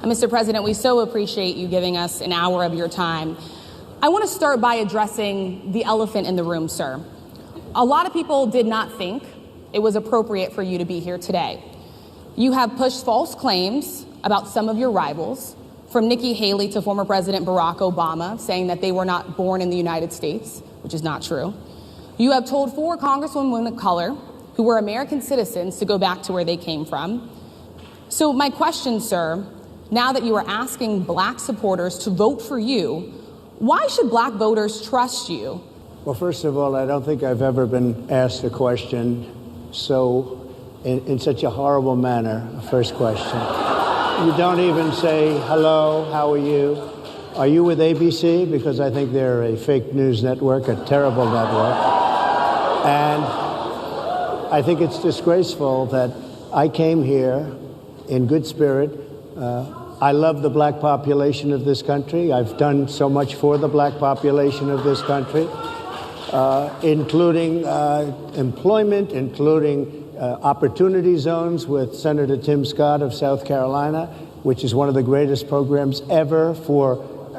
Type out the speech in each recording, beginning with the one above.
Mr. President, we so appreciate you giving us an hour of your time. I want to start by addressing the elephant in the room, sir. A lot of people did not think it was appropriate for you to be here today. You have pushed false claims about some of your rivals, from Nikki Haley to former President Barack Obama, saying that they were not born in the United States, which is not true. You have told 4 congresswomen of color who were American citizens to go back to where they came from. So my question, sir, now that you are asking black supporters to vote for you, why should black voters trust you? Well, first of all, I don't think I've ever been asked a question in such a horrible manner. First question. You don't even say, hello, how are you? Are you with ABC? Because I think they're a fake news network, a terrible network. And I think it's disgraceful that I came here in good spirit. I love the black population of this country. I've done so much for the black population of this country, including employment, including opportunity zones with Senator Tim Scott of South Carolina, which is one of the greatest programs ever for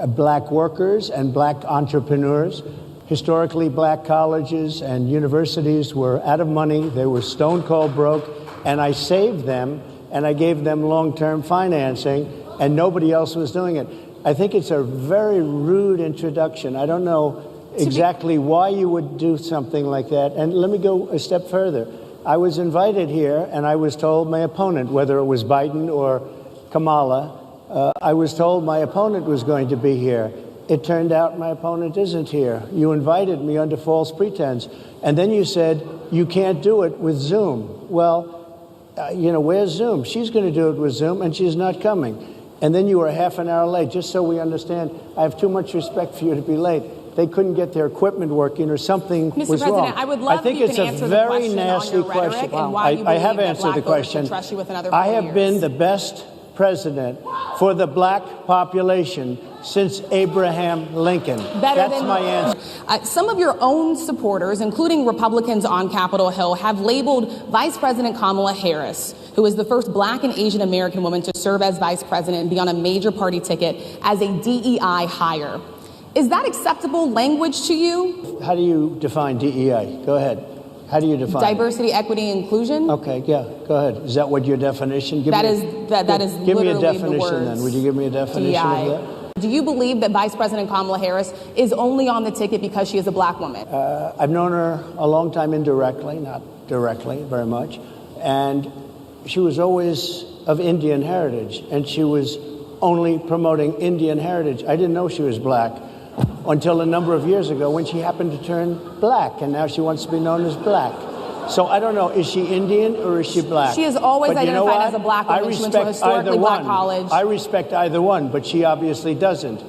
black workers and black entrepreneurs. Historically, black colleges and universities were out of money. They were stone cold broke, and I saved them, and I gave them long-term financing, and nobody else was doing it. I think it's a very rude introduction. I don't know exactly why you would do something like that. And let me go a step further. I was invited here, and I was told my opponent, whether it was Biden or Kamala, I was told my opponent was going to be here. It turned out my opponent isn't here. You invited me under false pretense. And then you said, you can't do it with Zoom. Well, where's Zoom? She's going to do it with Zoom, and she's not coming. And then you were half an hour late. Just so we understand, I have too much respect for you to be late. They couldn't get their equipment working or something was wrong. Mr. President, I would love if you can answer the question on your rhetoric and why you believe that black voters should trust you with another 4 years. I have been the best president for the black population since Abraham Lincoln. That's my answer. Some of your own supporters, including Republicans on Capitol Hill, have labeled Vice President Kamala Harris, who is the first black and Asian American woman to serve as vice president and be on a major party ticket, as a DEI hire. Is that acceptable language to you? How do you define DEI? Go ahead. How do you define diversity, equity, inclusion? Okay, yeah, go ahead. Is that what your definition? That is give me a definition then. Would you give me a definition DEI. of that? Do you believe that Vice President Kamala Harris is only on the ticket because she is a black woman? I've known her a long time indirectly, not directly very much. And she was always of Indian heritage, and she was only promoting Indian heritage. I didn't know she was black until a number of years ago when she happened to turn black, and now she wants to be known as black. So I don't know, is she Indian or is she black? She has always identified as a black woman. She went to a historically black college. I respect either one, but she obviously doesn't.